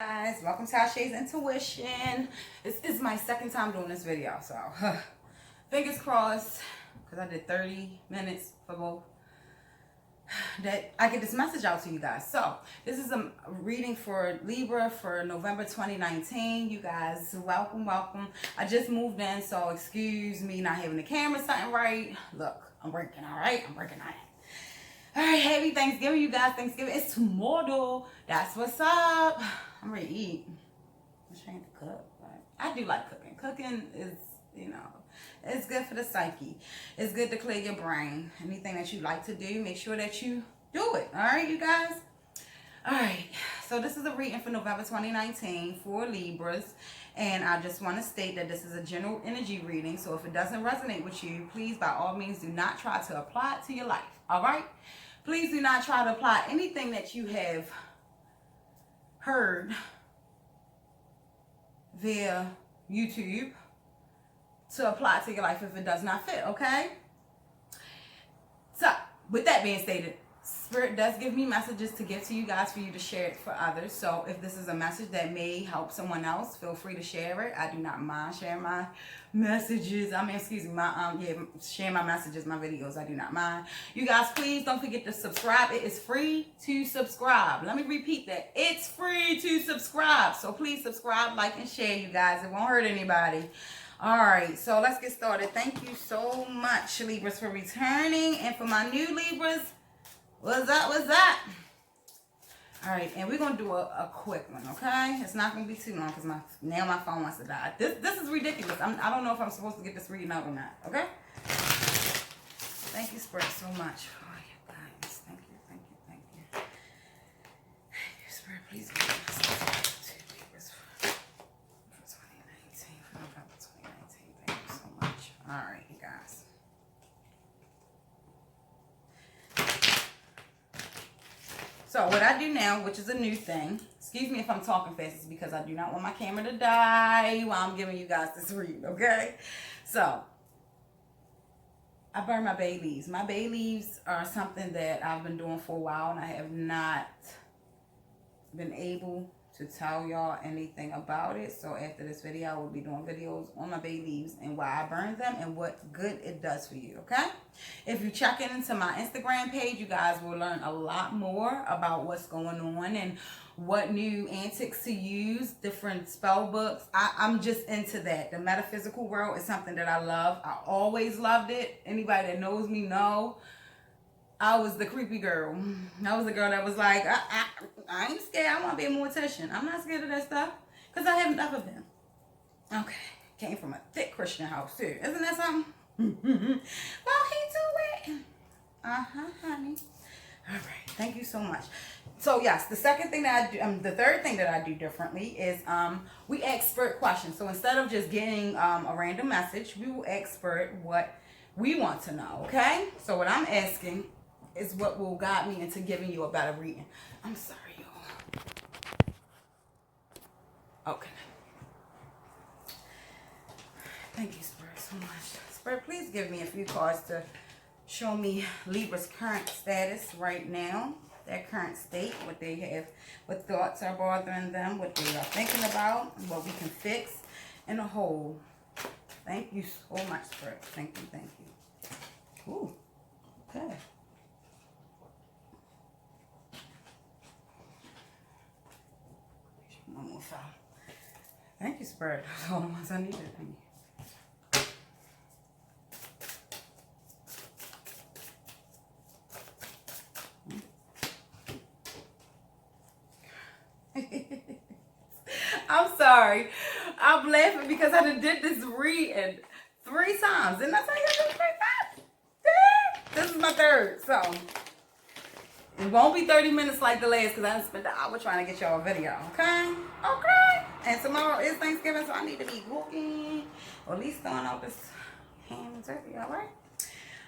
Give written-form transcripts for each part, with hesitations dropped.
Guys, welcome to Ashe's Intuition. This is my second time doing this video, so fingers crossed, because I did 30 minutes for both, that I get this message out to you guys. So this is a reading for Libra for November 2019. You guys, welcome. I just moved in, so excuse me not having the camera something right. Look, I'm working, all right? I'm working on it. All right, happy Thanksgiving, you guys. Thanksgiving is tomorrow. That's what's up. I'm ready to eat. I'm trying to cook, but I do like cooking. Cooking is, it's good for the psyche. It's good to clear your brain. Anything that you like to do, make sure that you do it. All right, you guys? All right, so this is a reading for November 2019 for Libras. And I just want to state that this is a general energy reading. So if it doesn't resonate with you, please, by all means, do not try to apply it to your life. All right? Please do not try to apply anything that you have heard via YouTube to apply to your life if it does not fit, okay? So, with that being stated, Spirit does give me messages to give to you guys for you to share it for others. So if this is a message that may help someone else, feel free to share it. I do not mind sharing my messages. Sharing my messages, my videos. I do not mind. You guys, please don't forget to subscribe. It is free to subscribe. Let me repeat that. It's free to subscribe. So please subscribe, like, and share, you guys. It won't hurt anybody. All right, so let's get started. Thank you so much, Libras, for returning. And for my new Libras, what's up? All right, and we're going to do a quick one, okay? It's not going to be too long because my phone wants to die. This is ridiculous. I don't know if I'm supposed to get this reading out or not, okay? Thank you, Spirit, so much for your guidance. Thank you. Thank you, Spirit. Please give me this to Libras for 2019, for November 2019. Thank you so much. All right, you guys. So what I do now, which is a new thing, excuse me if I'm talking fast, it's because I do not want my camera to die while I'm giving you guys this read, okay? So, I burn my bay leaves. My bay leaves are something that I've been doing for a while, and I have not been able to tell y'all anything about it. So after this video, I will be doing videos on my bay leaves and why I burn them and what good it does for you, okay? If you check into my Instagram page, you guys will learn a lot more about what's going on and what new antics to use, different spell books. I'm just into that. The metaphysical world is something that I love. I always loved it. Anybody that knows me know I was the creepy girl. I was the girl that was like, I ain't scared. I want to be a mortician. I'm not scared of that stuff because I have enough of them. Okay. Came from a thick Christian house, too. Isn't that something? Well, he do it. Honey. All right. Thank you so much. So, yes, the second thing that I do, the third thing that I do differently is we ask Spirit questions. So, instead of just getting a random message, we will ask Spirit what we want to know, okay? So, what I'm asking is what will guide me into giving you a better reading. I'm sorry, y'all. Okay. Thank you, Spirit, so much. Spirit, please give me a few cards to show me Libra's current status right now. Their current state, what they have, what thoughts are bothering them, what they are thinking about, what we can fix in a whole. Thank you so much, Spirit. Thank you. Ooh, okay. One more file. Thank you, Spirit. Those are all the ones I needed. Thank you. I'm sorry. I'm laughing because I did this reading 3 times. Didn't I tell you I did 3 times? This is my third, so it won't be 30 minutes like the last because I spent an hour trying to get y'all a video, okay? Okay. And tomorrow is Thanksgiving, so I need to be cooking or at least throwing out this ham and turkey, all right?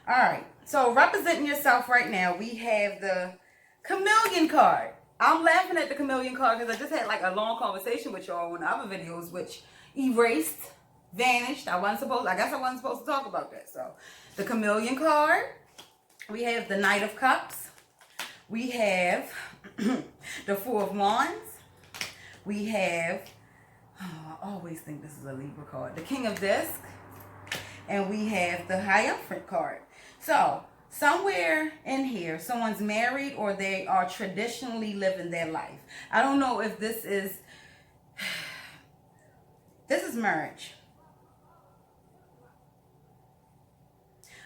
All right. So representing yourself right now, we have the Chameleon card. I'm laughing at the Chameleon card because I just had like a long conversation with y'all in other videos, which erased, vanished. I guess I wasn't supposed to talk about that. So the Chameleon card. We have the Knight of Cups. We have the Four of Wands. We have, I always think this is a Libra card, the King of Discs, and we have the Hierophant card. So somewhere in here, someone's married or they are traditionally living their life. I don't know if this is marriage,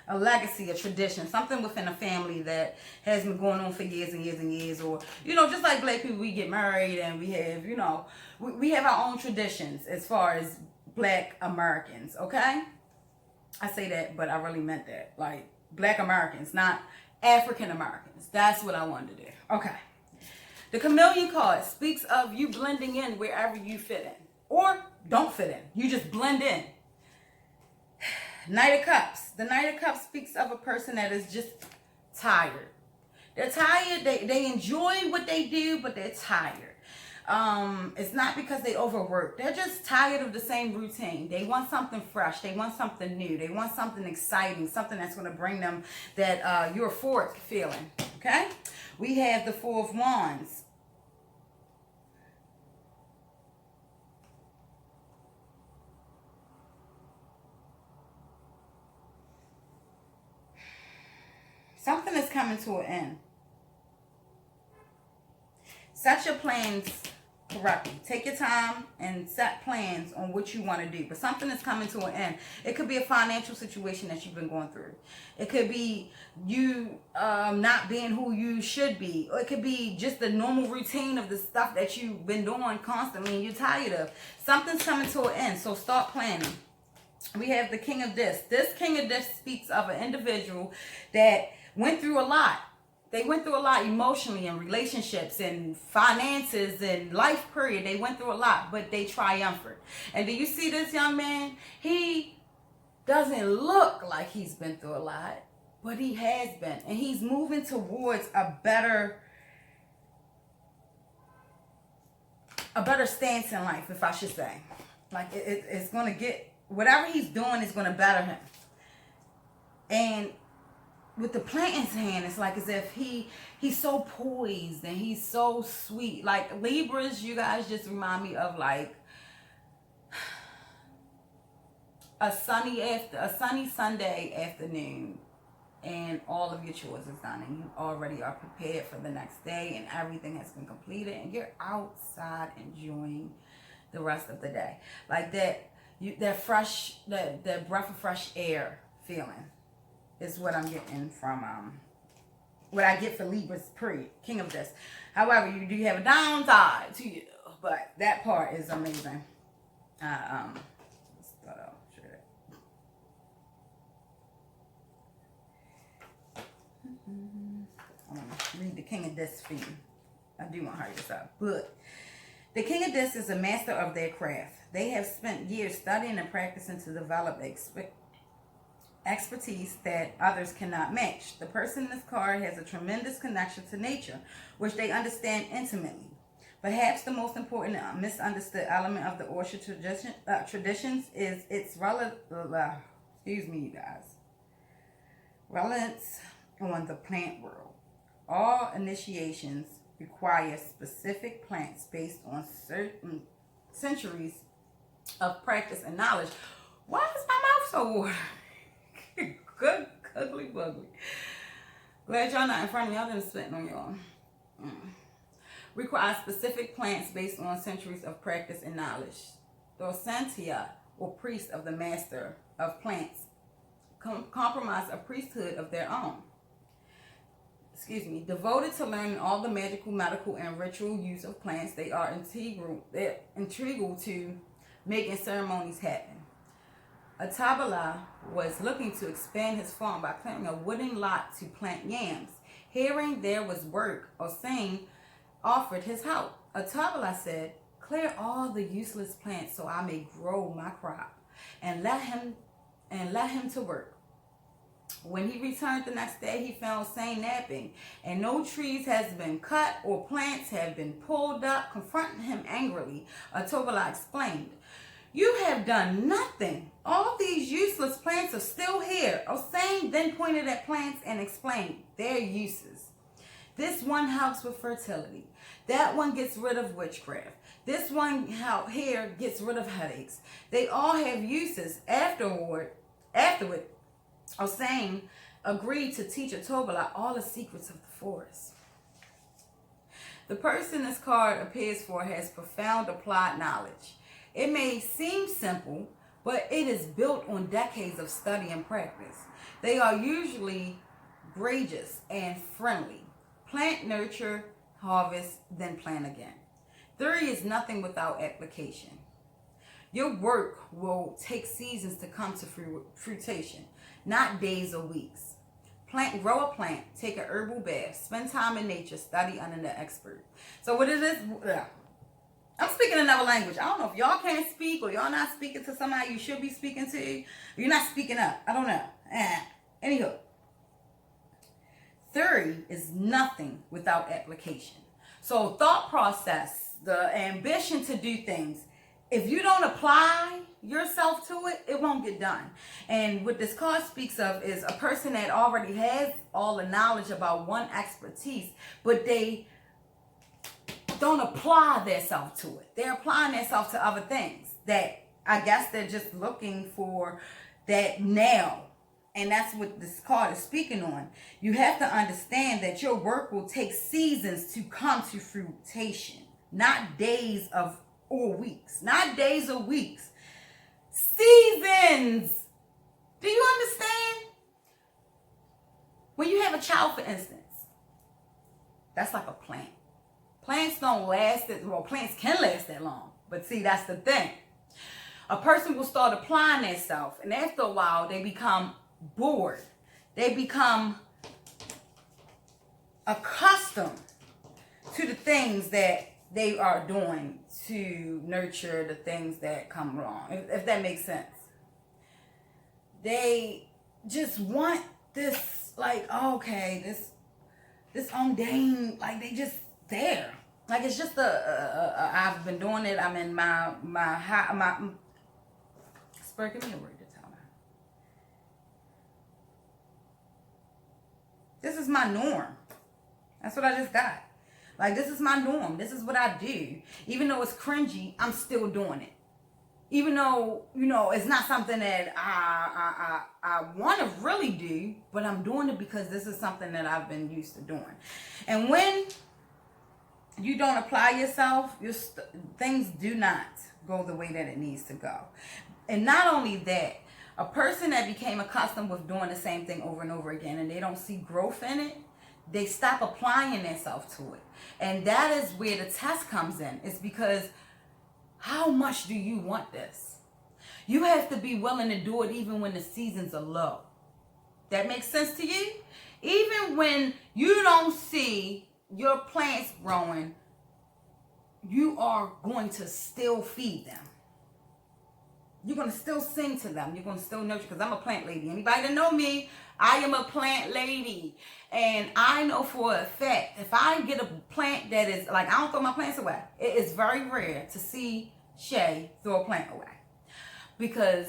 a legacy, a tradition, something within a family that has been going on for years and years and years. Or, just like black people, we get married and we have, we have our own traditions as far as black Americans, okay? I say that, but I really meant that. Like, black Americans, not African Americans. That's what I wanted to do. Okay. The Chameleon card speaks of you blending in wherever you fit in. Or don't fit in. You just blend in. Knight of Cups. The Knight of Cups speaks of a person that is just tired. They're tired. They enjoy what they do, but they're tired. It's not because they overwork. They're just tired of the same routine. They want something fresh. They want something new. They want something exciting, something that's going to bring them that euphoric feeling. Okay? We have the Four of Wands. Something is coming to an end. Set your plans correctly. Take your time and set plans on what you want to do. But something is coming to an end. It could be a financial situation that you've been going through. It could be you not being who you should be. Or it could be just the normal routine of the stuff that you've been doing constantly and you're tired of. Something's coming to an end. So start planning. We have the King of Discs. This King of Discs speaks of an individual that went through a lot. They went through a lot emotionally in relationships and finances and life period. They went through a lot, but they triumphed. And do you see this young man? He doesn't look like he's been through a lot, but he has been. And he's moving towards a better stance in life, if I should say. Like it's going to get, whatever he's doing is going to better him. And with the plant in his hand, it's like as if he's so poised and he's so sweet. Like Libras, you guys just remind me of like a sunny Sunday afternoon, and all of your chores is done, and you already are prepared for the next day, and everything has been completed, and you're outside enjoying the rest of the day. Like that breath of fresh air feeling is what I'm getting from what I get for Libra's period, King of Discs. However, you do have a downside to you, but that part is amazing. Let's start out. I'm gonna read the King of Discs for you. I do want to hurry this up, but the King of Discs is a master of their craft. They have spent years studying and practicing to develop expertise that others cannot match. The person in this card has a tremendous connection to nature, which they understand intimately. Perhaps the most important misunderstood element of the Orchid traditions is its reliance on the plant world. All initiations require specific plants based on certain centuries of practice and knowledge. Why is my mouth so watery? Good, ugly, bugly. Glad y'all not in front of me. I've been spitting on y'all. Requires specific plants based on centuries of practice and knowledge. The Santia, or priest of the master of plants, comprise a priesthood of their own. Devoted to learning all the magical, medical, and ritual use of plants, they are integral to making ceremonies happen. Atabala was looking to expand his farm by clearing a wooden lot to plant yams. Hearing there was work, Hossein offered his help. Atabala said, "Clear all the useless plants so I may grow my crop, and let him to work." When he returned the next day, he found Hossein napping, and no trees has been cut or plants have been pulled up. Confronting him angrily, Atabala explained, "You have done nothing. All these useless plants are still here." Hossein then pointed at plants and explained their uses. This one helps with fertility. That one gets rid of witchcraft. This one here gets rid of headaches. They all have uses. Afterward, Osane agreed to teach Atobala all the secrets of the forest. The person this card appears for has profound applied knowledge. It may seem simple, but it is built on decades of study and practice. They are usually gracious and friendly. Plant, nurture, harvest, then plant again. Theory is nothing without application. Your work will take seasons to come to fruition, not days or weeks. Grow a plant, take an herbal bath, spend time in nature, study under the expert. So what it is, I'm speaking another language. I don't know if y'all can't speak or y'all not speaking to somebody you should be speaking to. You're not speaking up. I don't know. Anywho, theory is nothing without application. So thought process, the ambition to do things, if you don't apply yourself to it, it won't get done. And what this card speaks of is a person that already has all the knowledge about one expertise, but they don't apply themselves to it. They're applying themselves to other things that I guess they're just looking for that now. And that's what this card is speaking on. You have to understand that your work will take seasons to come to fruition, not days or weeks. Not days or weeks. Seasons. Do you understand? When you have a child, for instance, that's like a plant. Plants don't last plants can last that long. But see, that's the thing. A person will start applying themselves, and after a while, they become bored. They become accustomed to the things that they are doing to nurture the things that come along, if that makes sense. They just want this, like, okay, this mundane, like they just there. Like it's just I've been doing it. I'm in my Spur, give me a word to tell me. This is my norm. That's what I just got. Like, this is my norm. This is what I do. Even though it's cringy, I'm still doing it. Even though, it's not something that I want to really do, but I'm doing it because this is something that I've been used to doing. And when you don't apply yourself, things do not go the way that it needs to go. And not only that, a person that became accustomed with doing the same thing over and over again and they don't see growth in it, they stop applying themselves to it. And that is where the test comes in. It's because how much do you want this? You have to be willing to do it even when the seasons are low. That makes sense to you? Even when you don't see your plants growing, you are going to still feed them. You're going to still sing to them. You're going to still nurture, because I'm a plant lady. Anybody that know me, I am a plant lady. And I know for a fact, if I get a plant that is, like, I don't throw my plants away. It is very rare to see Shay throw a plant away. Because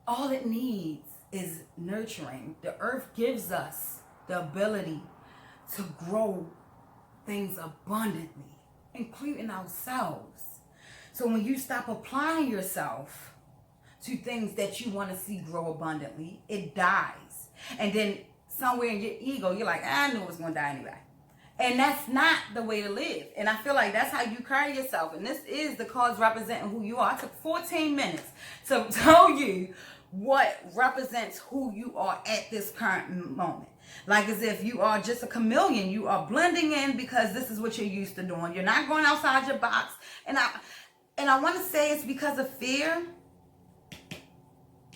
all it needs is nurturing. The earth gives us the ability to grow things abundantly, including ourselves. So when you stop applying yourself to things that you want to see grow abundantly, it dies. And then somewhere in your ego, you're like, I knew it was going to die anyway. And that's not the way to live. And I feel like that's how you carry yourself. And this is the cards representing who you are. I took 14 minutes to tell you what represents who you are at this current moment. Like as if you are just a chameleon. You are blending in because this is what you're used to doing. You're not going outside your box. And I want to say it's because of fear.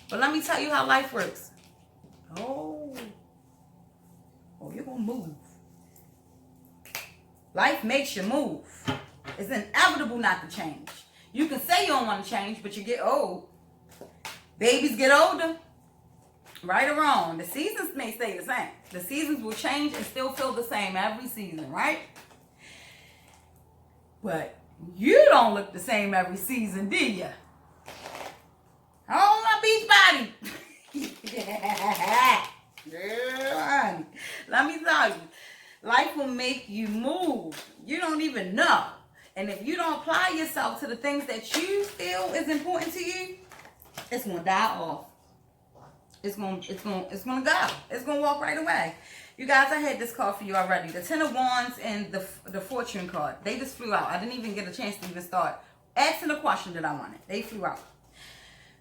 But let me tell you how life works. Oh, you're going to move. Life makes you move. It's inevitable not to change. You can say you don't want to change, but you get old. Babies get older. Right or wrong. The seasons may stay the same. The seasons will change and still feel the same every season, right? But you don't look the same every season, do you? Oh, my beach body. Yeah, honey. Let me tell you, life will make you move. You don't even know. And if you don't apply yourself to the things that you feel is important to you, it's gonna die off. It's gonna go. It's gonna walk right away. You guys, I had this card for you already. The Ten of Wands and the Fortune card. They just flew out. I didn't even get a chance to even start asking the question that I wanted. They flew out.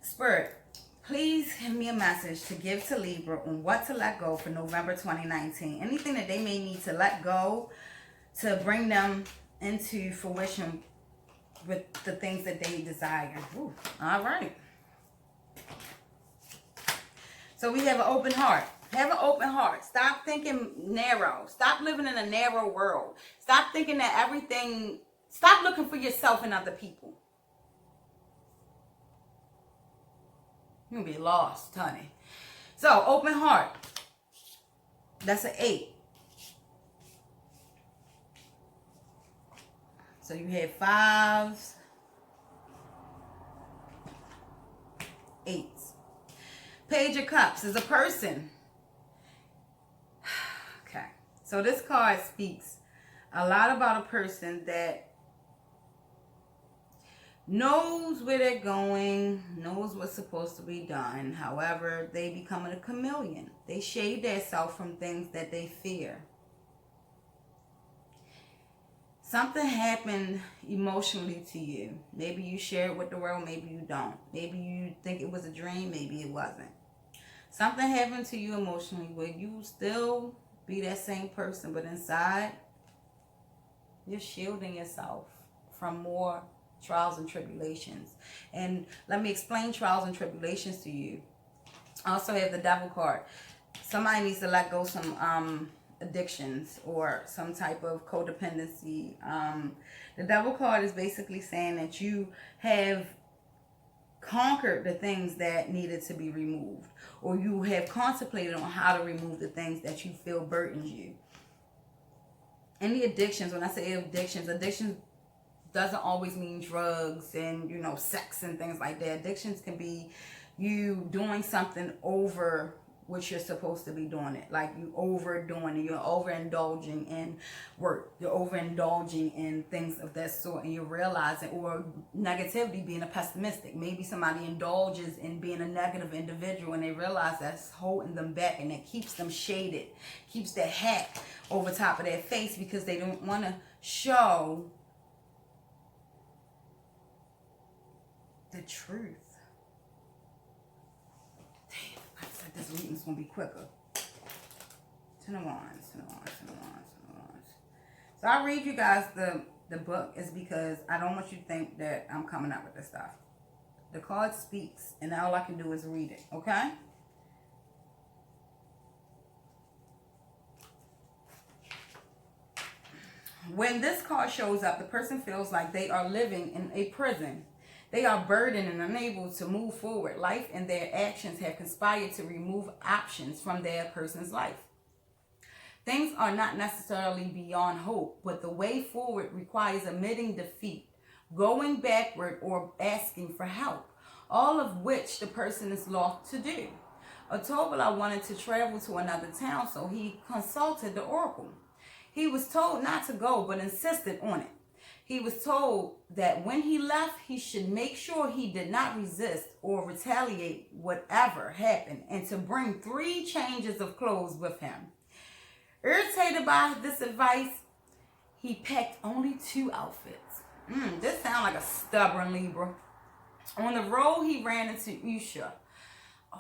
Spirit, please give me a message to give to Libra on what to let go for November 2019. Anything that they may need to let go to bring them into fruition with the things that they desire. Ooh, all right. So we have an open heart. Have an open heart. Stop thinking narrow. Stop living in a narrow world. Stop thinking that everything... Stop looking for yourself in other people. You're going to be lost, honey. So, open heart. That's an 8. So you have 5s, 8s. Page of Cups is a person. Okay. So this card speaks a lot about a person that knows where they're going, knows what's supposed to be done. However, they become a chameleon. They shade themselves from things that they fear. Something happened emotionally to you. Maybe you share it with the world, maybe you don't. Maybe you think it was a dream, maybe it wasn't. Something happened to you emotionally where you still be that same person, but inside, you're shielding yourself from more trials and tribulations. And let me explain trials and tribulations to you. I also have the Devil card. Somebody needs to let go some addictions or some type of codependency. The Devil card is basically saying that you have conquered the things that needed to be removed, or you have contemplated on how to remove the things that you feel burdens you. Any addictions, when I say addictions doesn't always mean drugs and, you know, sex and things like that. Addictions can be you doing something over what you're supposed to be doing it. Like you overdoing it. You're overindulging in work. You're overindulging in things of that sort, and you're realizing, or negativity, being a pessimistic. Maybe somebody indulges in being a negative individual and they realize that's holding them back, and that keeps them shaded, keeps their hat over top of their face because they don't want to show the truth. This reading's going to be quicker. 10 of Wands, 10 of Wands, 10 of Wands, 10 of Wands. So I read you guys the book is because I don't want you to think that I'm coming up with this stuff. The card speaks, and all I can do is read it, okay? When this card shows up, the person feels like they are living in a prison. They are burdened and unable to move forward. Life and their actions have conspired to remove options from their person's life. Things are not necessarily beyond hope, but the way forward requires admitting defeat, going backward, or asking for help, all of which the person is lost to do. Otobola wanted to travel to another town, so he consulted the oracle. He was told not to go, but insisted on it. He was told that when he left, he should make sure he did not resist or retaliate whatever happened, and to bring 3 changes of clothes with him. Irritated by this advice, he packed only 2 outfits. This sounds like a stubborn Libra. On the road, he ran into Usha,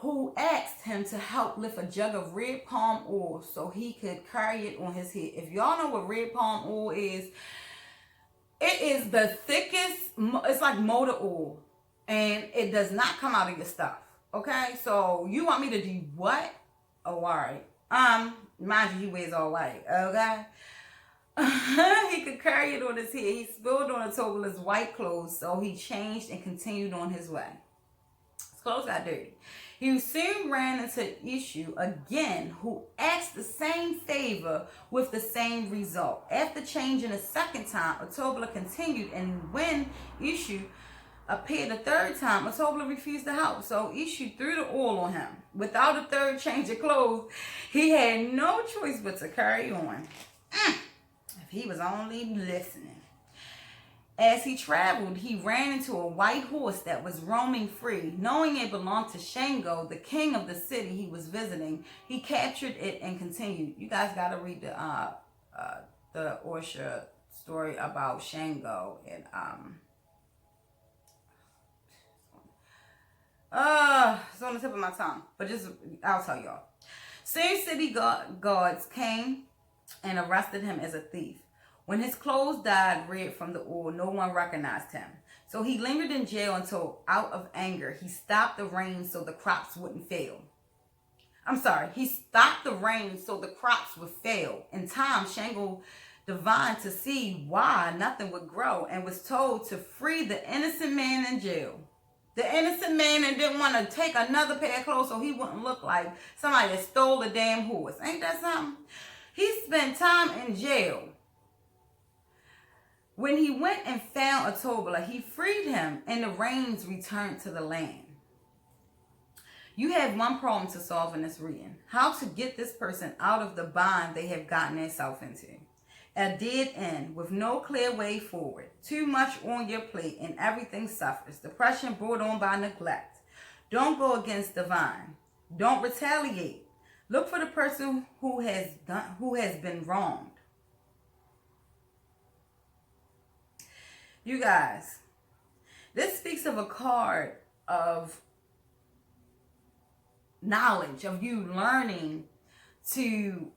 who asked him to help lift a jug of red palm oil so he could carry it on his head. If y'all know what red palm oil is, it is the thickest, it's like motor oil, and it does not come out of your stuff, okay? So, you want me to do what? Oh, all right. Mind you, he wears all white, okay? He could carry it on his head. He spilled on Otobola's white clothes, so he changed and continued on his way. His clothes got dirty. He soon ran into Issue again, who asked the same favor with the same result. After changing a second time, Otobola continued, and when Issue appeared a third time, Otobola refused to help. So Issue threw the oil on him. Without a third change of clothes, he had no choice but to carry on. If he was only listening. As he traveled, he ran into a white horse that was roaming free. Knowing it belonged to Shango, the king of the city he was visiting, he captured it and continued. You guys got to read the Orsha story about Shango and it's on the tip of my tongue, but just I'll tell y'all. Soon city guards came and arrested him as a thief. When his clothes dyed red from the oil, no one recognized him. So he lingered in jail until, out of anger, he stopped the rain so the crops wouldn't fail. He stopped the rain so the crops would fail. In time, Shango divined to see why nothing would grow and was told to free the innocent man in jail. The innocent man that didn't want to take another pair of clothes so he wouldn't look like somebody that stole a damn horse. Ain't that something? He spent time in jail. When he went and found Otobola, he freed him and the rains returned to the land. You have one problem to solve in this reading. How to get this person out of the bind they have gotten themselves into. A dead end with no clear way forward. Too much on your plate and everything suffers. Depression brought on by neglect. Don't go against divine. Don't retaliate. Look for the person who has been wronged. You guys, this speaks of a card of knowledge, of you learning to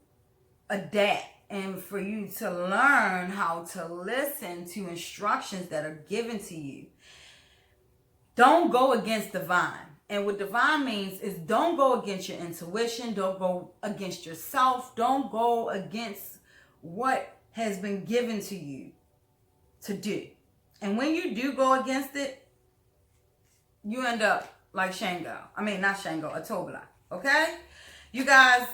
adapt and for you to learn how to listen to instructions that are given to you. Don't go against divine. And what divine means is don't go against your intuition. Don't go against yourself. Don't go against what has been given to you to do. And when you do go against it, you end up like Shango. I mean, not Shango, Otobola. Okay? You guys,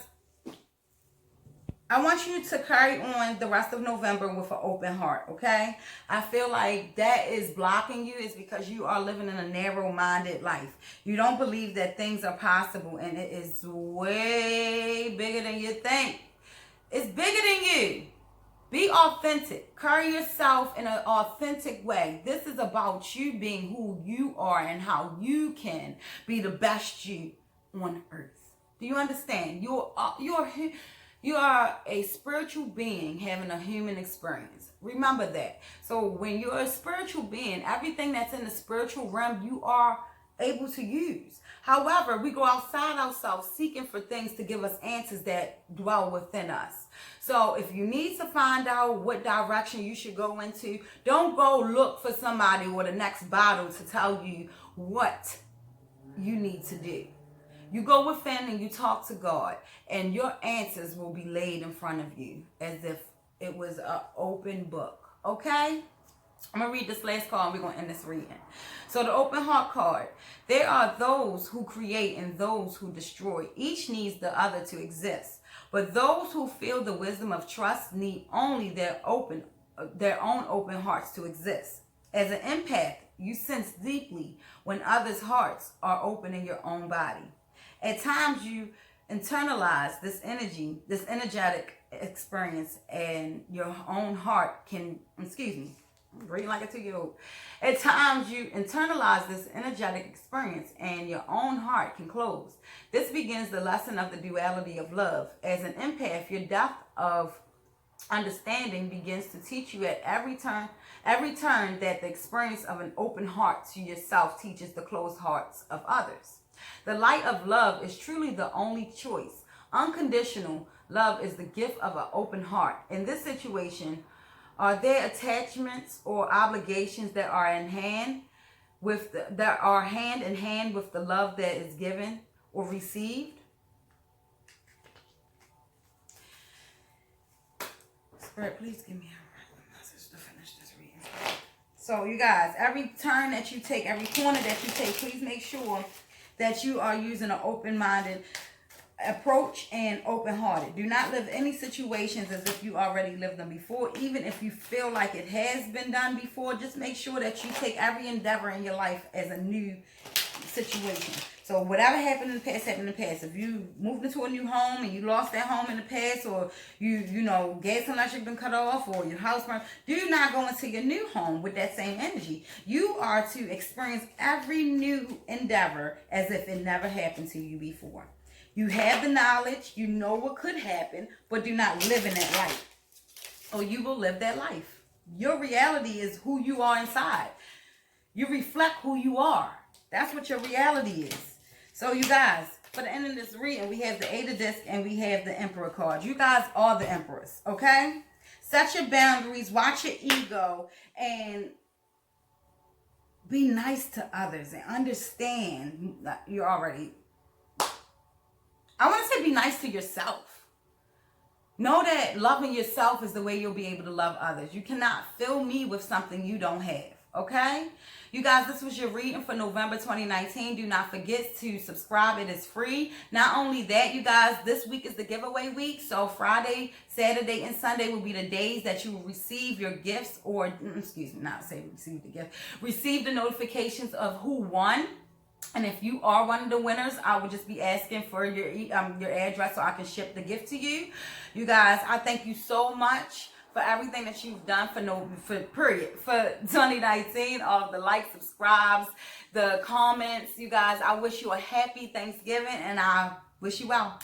I want you to carry on the rest of November with an open heart, okay? I feel like that is blocking you is because you are living in a narrow-minded life. You don't believe that things are possible, and it is way bigger than you think. It's bigger than you. Be authentic. Carry yourself in an authentic way. This is about you being who you are and how you can be the best you on earth. Do you understand? You are a spiritual being having a human experience. Remember that. So when you're a spiritual being, everything that's in the spiritual realm, you are able to use. However, we go outside ourselves seeking for things to give us answers that dwell within us. So if you need to find out what direction you should go into, don't go look for somebody or the next bottle to tell you what you need to do. You go within and you talk to God, and your answers will be laid in front of you as if it was an open book. Okay? I'm going to read this last card and we're going to end this reading. So the open heart card. There are those who create and those who destroy. Each needs the other to exist. But those who feel the wisdom of trust need only their own open hearts to exist. As an empath, you sense deeply when others' hearts are open in your own body. At times you internalize this energy, this energetic experience, and your own heart can, reading like a 2-year-old. At times you internalize this energetic experience and your own heart can close. This begins the lesson of the duality of love. As an empath, your depth of understanding begins to teach you at every turn that the experience of an open heart to yourself teaches the closed hearts of others. The light of love is truly the only choice. Unconditional love is the gift of an open heart. In this situation, are there attachments or obligations that are hand in hand with the love that is given or received? Spirit, please give me a message to finish this reading. So, you guys, every turn that you take, every corner that you take, please make sure that you are using an open-minded approach and open-hearted. Do not live any situations as if you already lived them before. Even if you feel like it has been done before, just make sure that you take every endeavor in your life as a new situation. So whatever happened in the past happened in the past. If you moved into a new home and you lost that home in the past, or you know, gas and electric been cut off, or your house burned, do not go into your new home with that same energy. You are to experience every new endeavor as if it never happened to you before. You have the knowledge, you know what could happen, but do not live in that life, or you will live that life. Your reality is who you are inside. You reflect who you are. That's what your reality is. So you guys, for the end of this reading, we have the Eight of Discs and we have the Emperor card. You guys are the Empress, okay? Set your boundaries, watch your ego, and be nice to others and understand that you're already... I want to say be nice to yourself. Know that loving yourself is the way you'll be able to love others. You cannot fill me with something you don't have. Okay? You guys, this was your reading for November 2019. Do not forget to subscribe. It is free. Not only that, you guys, this week is the giveaway week. So Friday, Saturday, and Sunday will be the days that you will receive your gifts, or, excuse me, not say receive the gift. Receive the notifications of who won. And if you are one of the winners, I would just be asking for your address so I can ship the gift to you. You guys, I thank you so much for everything that you've done for 2019, all of the likes, subscribes, the comments. You guys, I wish you a happy Thanksgiving, and I wish you well.